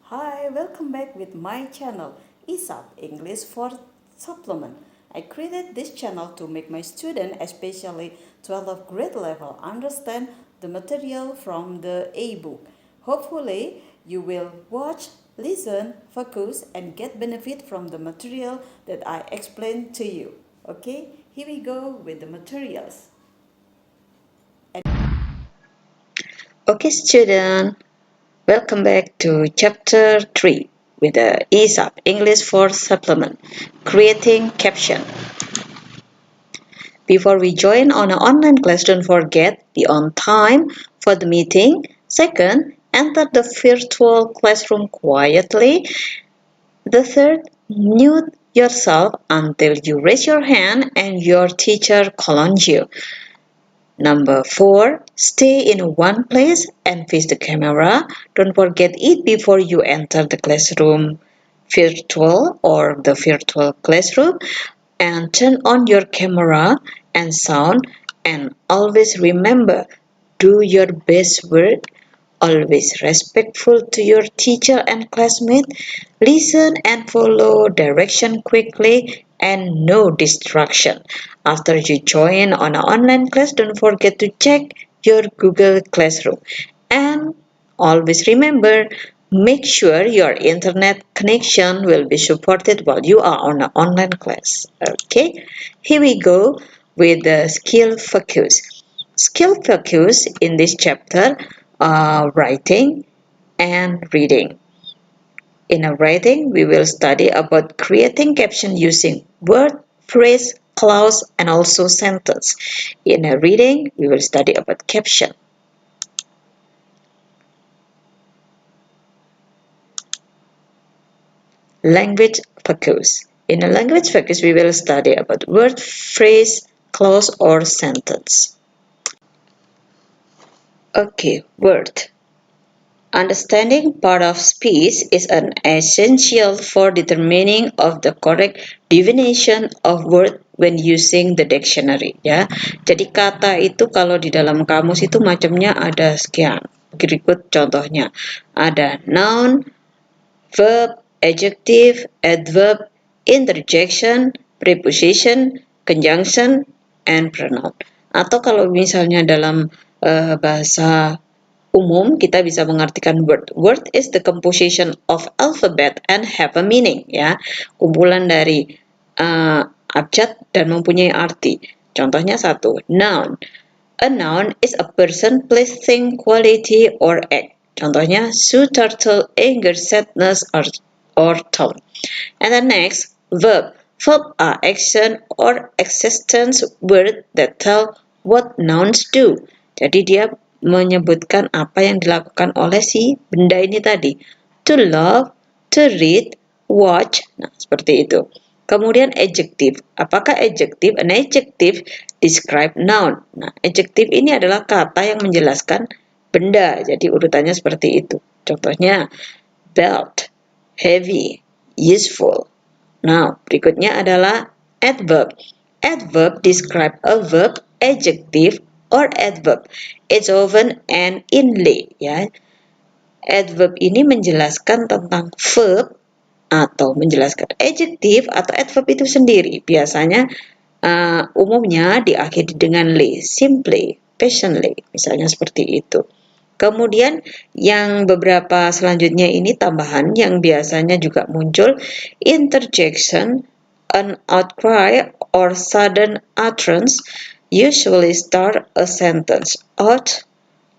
Hi, welcome back with my channel, ESAP English for Supplement. I created this channel to make my student, especially 12th grade level, understand the material from the e-book. Hopefully, you will watch, listen, focus, and get benefit from the material that I explained to you. Okay, here we go with the materials. Okay, student, welcome back to chapter 3 with the ESAP English for Supplement, creating caption. Before we join on an online class, don't forget be on time for the meeting. Second, enter the virtual classroom quietly. The third, mute yourself until you raise your hand and your teacher call on you. Number 4, stay in one place and face the camera. Don't forget it before you enter the classroom virtual or the virtual classroom, and turn on your camera and sound, and always remember, do your best work. Always respectful to your teacher and classmate. Listen and follow direction quickly and no distraction. After you join on an online class, don't forget to check your Google Classroom. And always remember, make sure your internet connection will be supported while you are on an online class. Okay, here we go with the skill focus. Skill focus in this chapter are writing and reading. In a writing, we will study about creating caption using word, phrase, clause, and also sentence. In a reading, we will study about caption. Language focus. In a language focus, we will study about word, phrase, clause, or sentence. Okay, word. Understanding part of speech is an essential for determining of the correct definition of word when using the dictionary ya. Jadi kata itu kalau di dalam kamus itu macamnya ada sekian. Berikut contohnya. Ada noun, verb, adjective, adverb, interjection, preposition, conjunction, and pronoun. Atau kalau misalnya dalam bahasa umum kita bisa mengartikan word. Word is the composition of alphabet and have a meaning ya. Kumpulan dari abjad dan mempunyai arti. Contohnya satu, noun. A noun is a person, place, thing, quality, or act. Contohnya Sue, turtle, anger, sadness, or tone. And the next, verb. Verb are action or existence word that tell what nouns do. Jadi dia menyebutkan apa yang dilakukan oleh si benda ini tadi. To love, to read, watch. Nah, seperti itu. Kemudian adjective. Apakah adjective? An adjective describe noun. Nah, adjective ini adalah kata yang menjelaskan benda. Jadi urutannya seperti itu. Contohnya belt, heavy, useful. Nah, berikutnya adalah adverb. Adverb describe a verb, adjective, or adverb. It's often an inlay ya. Adverb ini menjelaskan tentang verb atau menjelaskan adjective atau adverb itu sendiri. Biasanya umumnya diakhiri dengan lay, simply, patiently, misalnya seperti itu. Kemudian yang beberapa selanjutnya ini tambahan yang biasanya juga muncul, interjection, an outcry or sudden utterance usually start a sentence. Ought,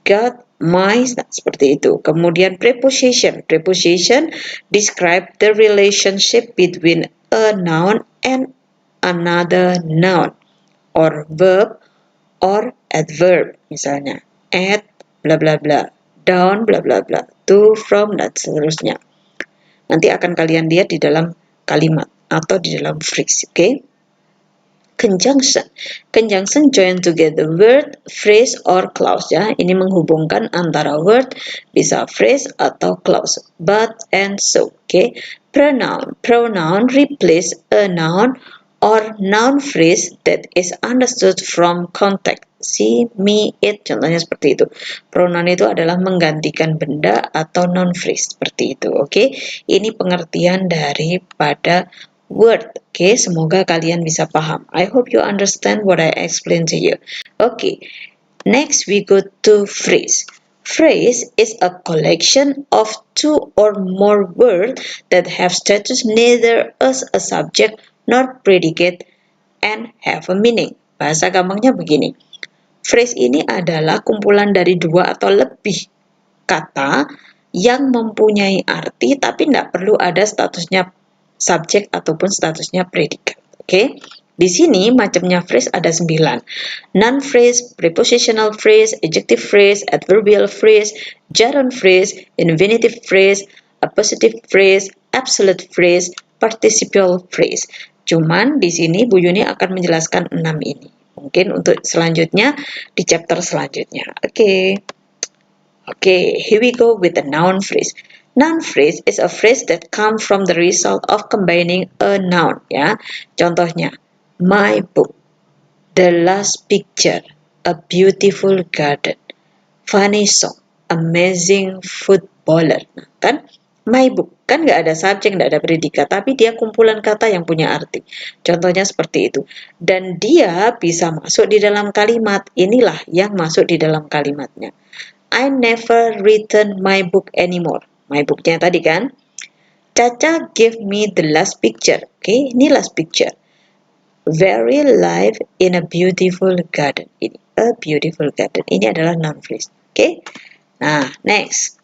God, my, nah, seperti itu. Kemudian preposition. Preposition describe the relationship between a noun and another noun, or verb or adverb, misalnya at bla bla bla, down bla bla bla, to, from, dan seterusnya. Nanti akan kalian lihat di dalam kalimat atau di dalam phrase, okay? Conjunction. Conjunction join together word, phrase, or clause ya. Ini menghubungkan antara word, bisa phrase atau clause. But and so, okay? Pronoun. Pronoun replace a noun or noun phrase that is understood from context. she, me, it, contohnya seperti itu. Pronoun itu adalah menggantikan benda atau noun phrase seperti itu. Oke, ini pengertian daripada word. Oke, semoga kalian bisa paham. I hope you understand what I explained to you. Oke, next we go to phrase. Phrase is a collection of two or more words that have status neither as a subject nor predicate and have a meaning. Bahasa gampangnya begini. Phrase ini adalah kumpulan dari dua atau lebih kata yang mempunyai arti tapi tidak perlu ada statusnya subjek ataupun statusnya predikat. Oke? Di sini macamnya phrase ada 9. Noun phrase, prepositional phrase, adjective phrase, adverbial phrase, gerund phrase, infinitive phrase, appositive phrase, absolute phrase, participial phrase. Cuman di sini Bu Yuni akan menjelaskan 6 ini. Mungkin untuk selanjutnya di chapter selanjutnya. Oke. Okay, here we go with the noun phrase. Noun phrase is a phrase that comes from the result of combining a noun. Ya, contohnya, my book, the last picture, a beautiful garden, funny song, amazing footballer. Nah, kan my book kan nggak ada subjek, nggak ada predikat, tapi dia kumpulan kata yang punya arti. Contohnya seperti itu. Dan dia bisa masuk di dalam kalimat. Inilah yang masuk di dalam kalimatnya. I never return my book anymore. My booknya tadi kan. Caca gave me the last picture. Oke, ini last picture. Very live in a beautiful garden. Ini a beautiful garden. Ini adalah noun phrase. Oke. Nah, next.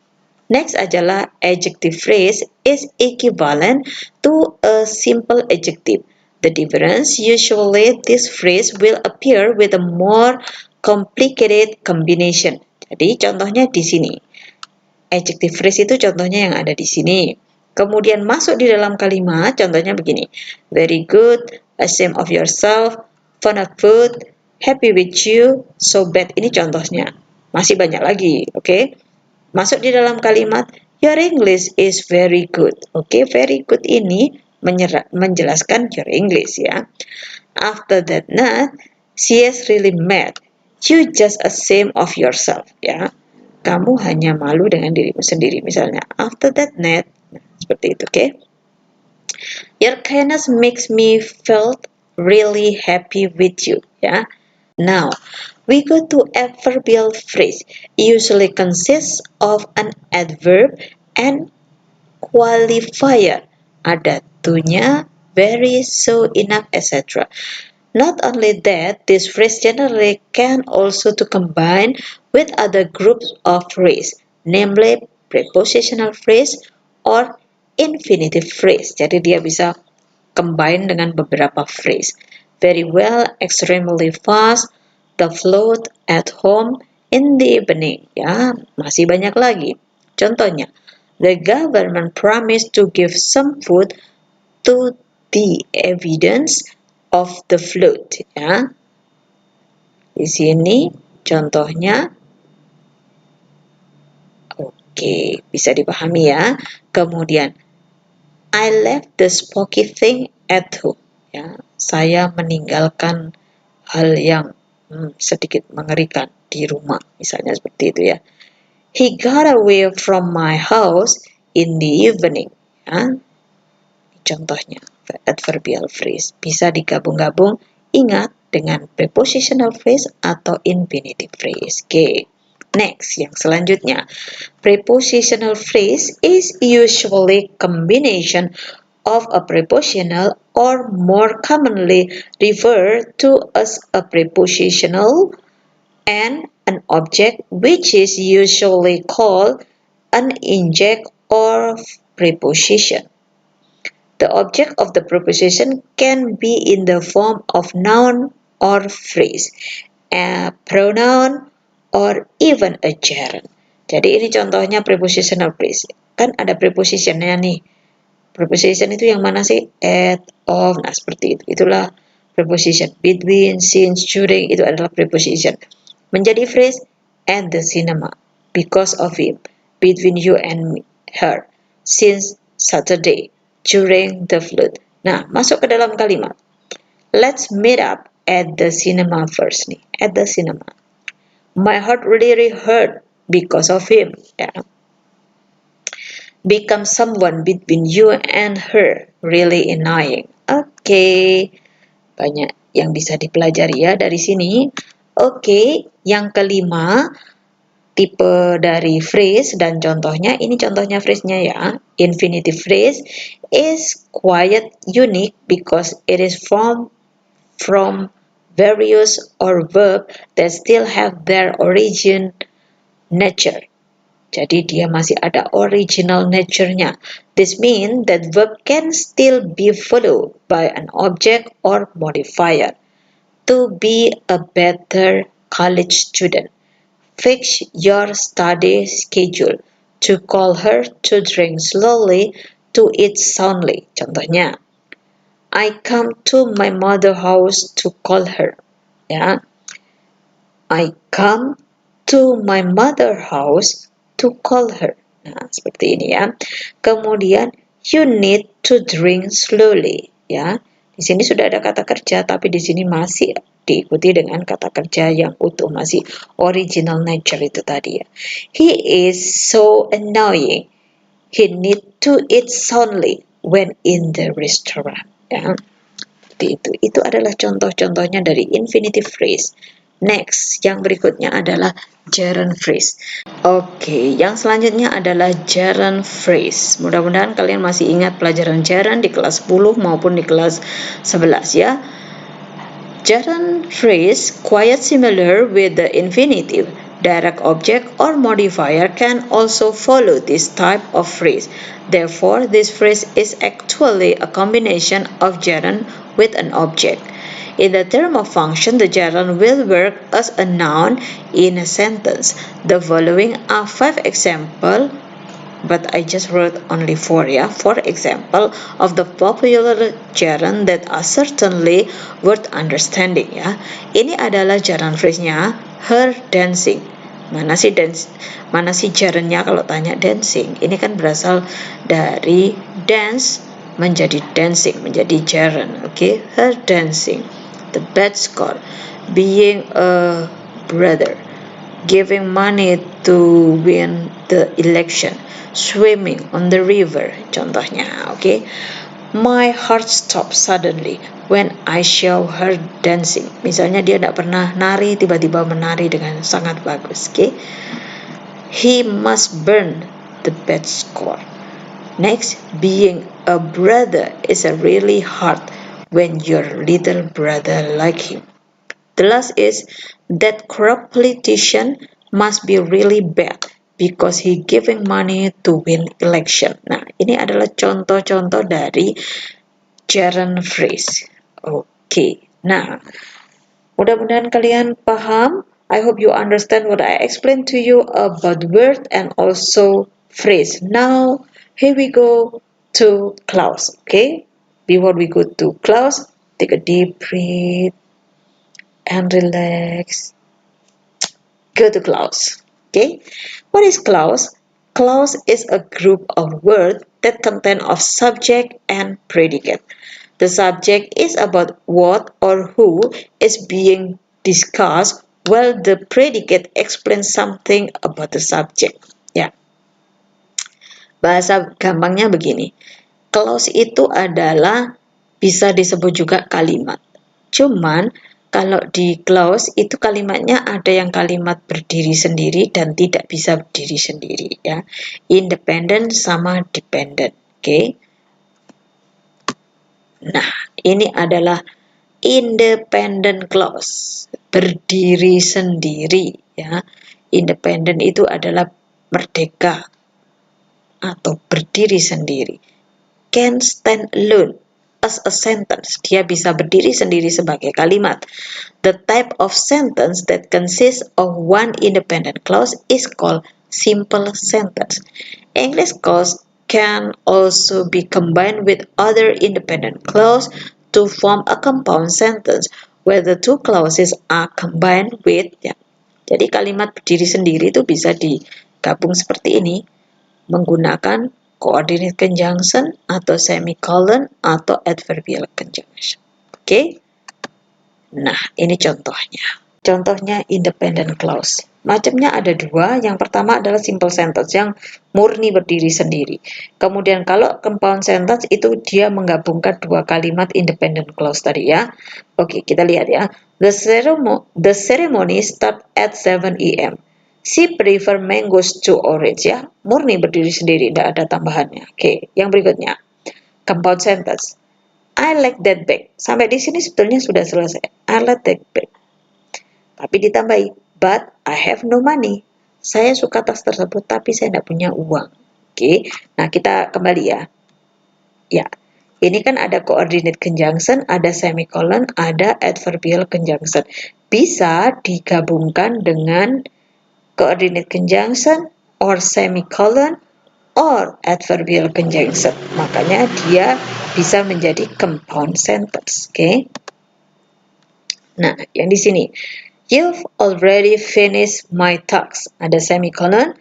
Next adalah adjective phrase is equivalent to a simple adjective. The difference usually this phrase will appear with a more complicated combination. Jadi contohnya di sini. Adjective phrase itu contohnya yang ada di sini. Kemudian masuk di dalam kalimat, contohnya begini. Very good, ashamed of yourself, fond of food, happy with you, so bad. Ini contohnya. Masih banyak lagi, oke? Masuk di dalam kalimat, your English is very good. Oke, very good ini menjelaskan your English ya. After that night, she is really mad. You just ashamed of yourself ya. Kamu hanya malu dengan dirimu sendiri misalnya. After that night, seperti itu, oke? Your kindness makes me feel really happy with you ya. Now, we go to adverbial phrase. Usually consists of an adverb and qualifier. Ada to-nya, very, so, enough, etc. Not only that, this phrase generally can also to combine with other groups of phrase, namely prepositional phrase or infinitive phrase. Jadi dia bisa combine dengan beberapa phrase. Very well, extremely fast, the float, at home, in the evening. Ya, masih banyak lagi. Contohnya, the government promised to give some food to the evidence of the float. Ya, di sini contohnya, oke, bisa dipahami ya. Kemudian, I left the spooky thing at home. Ya, saya meninggalkan hal yang sedikit mengerikan di rumah, misalnya seperti itu ya. He got away from my house in the evening. Ya, contohnya adverbial phrase bisa digabung-gabung, ingat dengan prepositional phrase atau infinitive phrase. Oke. Next, yang selanjutnya, prepositional phrase is usually combination of a prepositional or more commonly referred to as a prepositional and an object which is usually called an inject or preposition. The object of the preposition can be in the form of noun or phrase, a pronoun, or even a gerund. Jadi ini contohnya prepositional phrase. Kan ada prepositionnya nih. Preposition itu yang mana sih? At, of, nah seperti itu. Itulah preposition. Between, since, during, itu adalah preposition. Menjadi phrase, at the cinema, because of him, between you and her, since Saturday, during the flood. Nah, masuk ke dalam kalimat. Let's meet up at the cinema first nih, at the cinema. My heart really hurt because of him. Ya. Become someone between you and her. Really annoying. Oke, banyak yang bisa dipelajari ya dari sini. Oke, yang kelima, tipe dari phrase dan contohnya. Ini contohnya phrase-nya ya. Infinitive phrase is quite unique because it is from various or verb that still have their origin nature. Jadi dia masih ada original nature-nya. This means that verb can still be followed by an object or modifier. To be a better college student, fix your study schedule. To call her to drink slowly, to eat soundly. Contohnya, I come to my mother house to call her. Ya, I come to my mother house to call her. Nah, seperti ini ya. Kemudian, you need to drink slowly. Ya, di sini sudah ada kata kerja, tapi di sini masih diikuti dengan kata kerja yang utuh, masih original nature itu tadi ya. He is so annoying. He need to eat soundly when in the restaurant. Ya, seperti itu. Itu adalah contoh-contohnya dari infinitive phrase. Next, yang berikutnya adalah gerund phrase. Oke, yang selanjutnya adalah gerund phrase. Mudah-mudahan kalian masih ingat pelajaran gerund di kelas 10 maupun di kelas 11 ya. Gerund phrase quite similar with the infinitive. Direct object or modifier can also follow this type of phrase. Therefore, this phrase is actually a combination of gerund with an object. In the term of function, the gerund will work as a noun in a sentence. The following are 5 examples, but I just wrote only 4 ya. 4 example of the popular gerund that are certainly worth understanding ya. Ini adalah gerund phrase-nya her dancing. Mana sih gerundnya kalau tanya dancing? Ini kan berasal dari dance menjadi dancing, menjadi gerund. Oke, her dancing. The bad score, being a brother, giving money to win the election, swimming on the river, contohnya, oke. My heart stops suddenly when I show her dancing. Misalnya dia tidak pernah nari, tiba-tiba menari dengan sangat bagus, oke. He must burn the bad score. Next, being a brother is a really hard when your little brother like him. The last is that corrupt politician must be really bad because he giving money to win election. Nah, ini adalah contoh-contoh dari gerund phrase. Oke. Nah, mudah-mudahan kalian paham. I hope you understand what I explained to you about word and also phrase. Now, here we go to clause. Okay? Before we go to clause, take a deep breath and relax. Go to clause. Okay? What is clause? Clause is a group of words that contain of subject and predicate. The subject is about what or who is being discussed, while the predicate explains something about the subject. Ya. Bahasa gampangnya begini. Clause itu adalah bisa disebut juga kalimat. Cuman kalau di clause itu kalimatnya ada yang kalimat berdiri sendiri dan tidak bisa berdiri sendiri ya. Independent sama dependent. Oke. Nah, ini adalah independent clause, berdiri sendiri ya. Independent itu adalah merdeka atau berdiri sendiri. Can stand alone as a sentence. Dia bisa berdiri sendiri sebagai kalimat. The type of sentence that consists of one independent clause is called simple sentence. English clause can also be combined with other independent clause to form a compound sentence where the two clauses are combined with ya. Jadi kalimat berdiri sendiri itu bisa digabung seperti ini menggunakan coordinate conjunction atau semicolon atau adverbial conjunction. Oke. Nah, ini contohnya. Contohnya independent clause. Macamnya ada dua. Yang pertama adalah simple sentence yang murni berdiri sendiri. Kemudian kalau compound sentence itu dia menggabungkan dua kalimat independent clause tadi ya. Oke, kita lihat ya. The ceremony start at 7 a.m. She prefer mangoes to orange ya. Murni berdiri sendiri, tidak ada tambahannya. Oke, yang berikutnya. Compound sentence. I like that bag. Sampai di sini sebetulnya sudah selesai. I like that bag. Tapi ditambahi, but I have no money. Saya suka tas tersebut, tapi saya tidak punya uang. Oke, nah kita kembali ya. Ya, ini kan ada coordinate conjunction, ada semicolon, ada adverbial conjunction. Bisa digabungkan dengan coordinate conjunction, or semicolon, or adverbial conjunction. Makanya dia bisa menjadi compound sentence. Oke. Nah, yang di sini. You've already finished my task. Ada semicolon.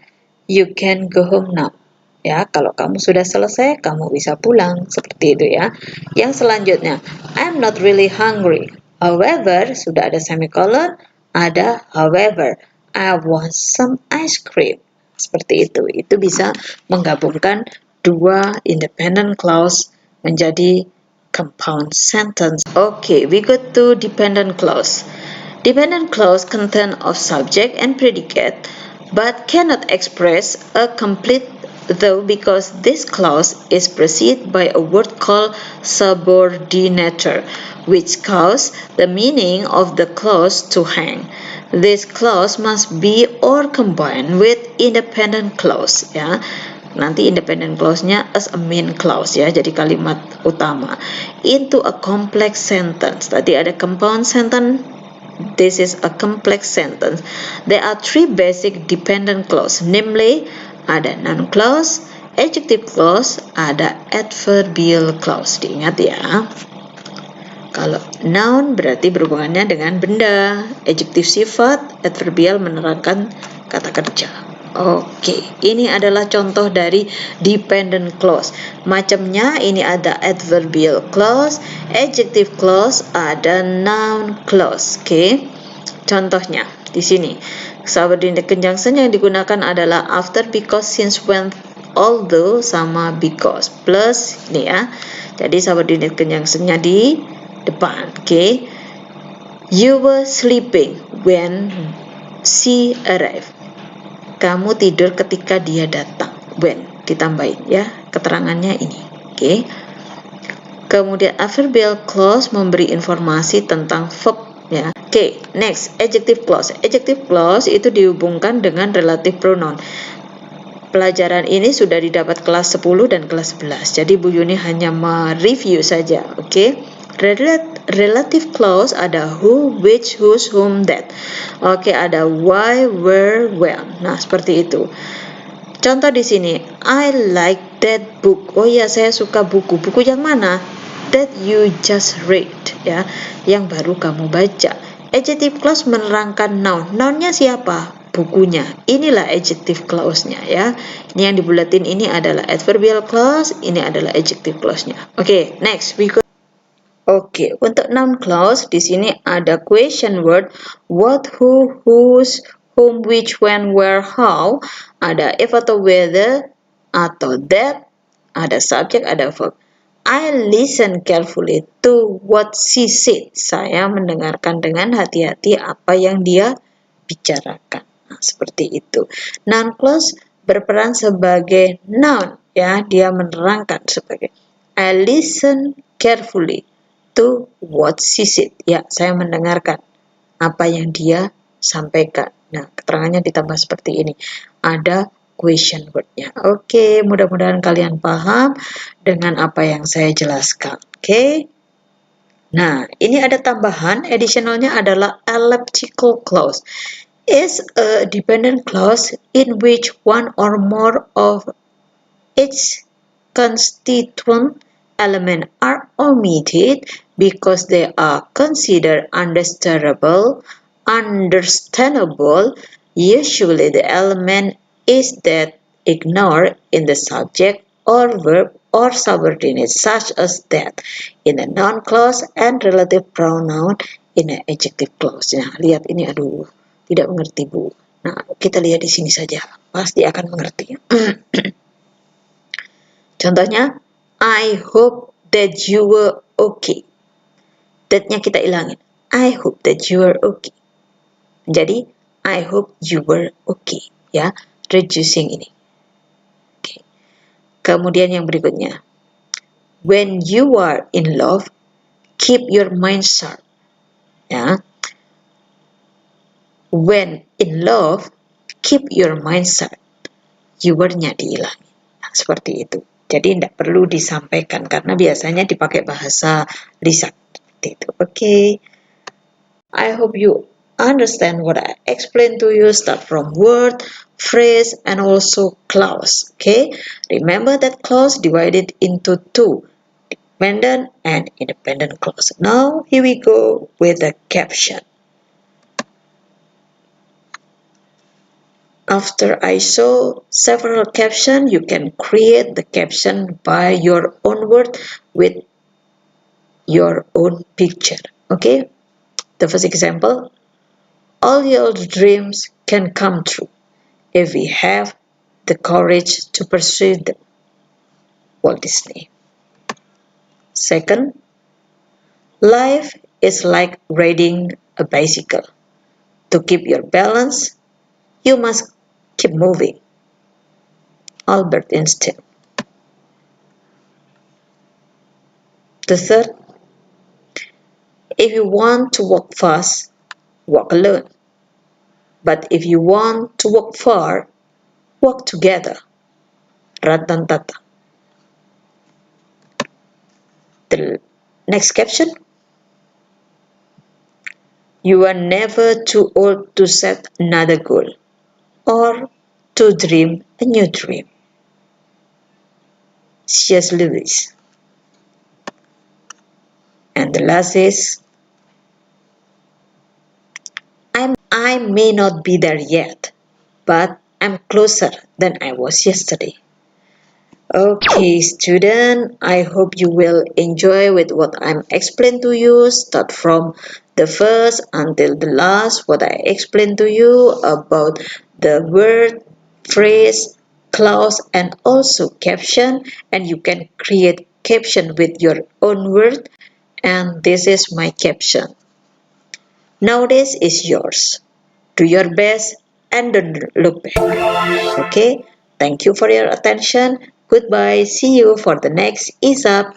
You can go home now. Ya, kalau kamu sudah selesai, kamu bisa pulang. Seperti itu ya. Yang selanjutnya, I'm not really hungry. However, sudah ada semicolon, ada however. I want some ice cream. Seperti itu. Itu bisa menggabungkan dua independent clause menjadi compound sentence. Okay, we go to dependent clause. Dependent clause contain of subject and predicate, but cannot express a complete though because this clause is preceded by a word called subordinator, which cause the meaning of the clause to hang. This clause must be or combined with independent clause. Ya. Nanti independent clause-nya as a main clause ya, jadi kalimat utama. Into a complex sentence. Tadi ada compound sentence. This is a complex sentence. There are three basic dependent clause, namely ada noun clause, adjective clause, ada adverbial clause. Diingat ya. Kalau noun berarti berhubungannya dengan benda, adjective sifat, adverbial menerangkan kata kerja. Oke, ini adalah contoh dari dependent clause. Macamnya ini ada adverbial clause, adjective clause, ada noun clause. Oke, contohnya di sini subordinate conjunction yang digunakan adalah after, because, since, when, although sama because plus ini ya. Jadi subordinate conjunctionnya di depan. Oke, you were sleeping when she arrived. Kamu tidur ketika dia datang. When ditambahin ya, keterangannya ini. Oke. Kemudian adverbial clause memberi informasi tentang verb ya. Oke, next adjective clause. Adjective clause itu dihubungkan dengan relative pronoun. Pelajaran ini sudah didapat kelas 10 dan kelas 11. Jadi Bu Yuni hanya mereview saja, oke? Relative clause ada who, which, whose, whom, that. Oke, ada why, where, when. Nah, seperti itu. Contoh di sini, I like that book. Oh ya, saya suka buku. Buku yang mana? That you just read, ya. Yang baru kamu baca. Adjective clause menerangkan noun. Nounnya siapa? Bukunya. Inilah adjective clause-nya ya. Ini yang dibulatin ini adalah adverbial clause, ini adalah adjective clause-nya. Oke, next we go. Oke, untuk noun clause di sini ada question word what, who, whose, whom, which, when, where, how, ada if atau whether atau that, ada subject, ada verb. I listen carefully to what she said. Saya mendengarkan dengan hati-hati apa yang dia bicarakan. Nah, seperti itu. Noun clause berperan sebagai noun, ya, dia menerangkan sebagai I listen carefully to what she said. Ya, saya mendengarkan apa yang dia sampaikan. Nah, keterangannya ditambah seperti ini. Ada question word-nya. Oke, mudah-mudahan kalian paham dengan apa yang saya jelaskan. Oke. Nah, ini ada tambahan, additionalnya adalah elliptical clause. Is a dependent clause in which one or more of its constituent elements are omitted because they are considered understandable. Usually the element is that ignored in the subject or verb or subordinate, such as that. In the noun clause and relative pronoun, in an adjective clause. Nah, lihat ini, aduh, tidak mengerti Bu. Nah, kita lihat di sini saja, pasti akan mengerti. Contohnya, I hope that you were okay. That-nya kita ilangin. I hope that you were okay. Jadi, I hope you were okay. Ya, reducing ini. Okay. Kemudian yang berikutnya, when you are in love, keep your mind sharp. Ya. When in love, keep your mind sharp. You were-nya dihilangi. Nah, seperti itu. Jadi tidak perlu disampaikan karena biasanya dipakai bahasa lisan. Seperti itu. Oke. I hope you understand what I explained to you. Start from word, phrase, and also clause. Okay. Remember that clause divided into two, dependent and independent clause. Now here we go with the caption. After I show several captions, you can create the caption by your own word with your own picture. Okay, the first example, all your dreams can come true if we have the courage to pursue them. Walt Disney. Second, life is like riding a bicycle. To keep your balance, you must keep moving. Albert Einstein. The third, if you want to walk fast, walk alone. But if you want to walk far, walk together. Ratan Tata. The next caption. You are never too old to set another goal or to dream a new dream. C.S. Lewis. And the last is, I may not be there yet, but I'm closer than I was yesterday. Okay, student, I hope you will enjoy with what I'm explained to you. Start from the first until the last, what I explained to you about the word, phrase, clause, and also caption. And you can create caption with your own word. And this is my caption. Nowadays is yours. Do your best and don't look back. Okay, thank you for your attention. Goodbye. See you for the next ESAP.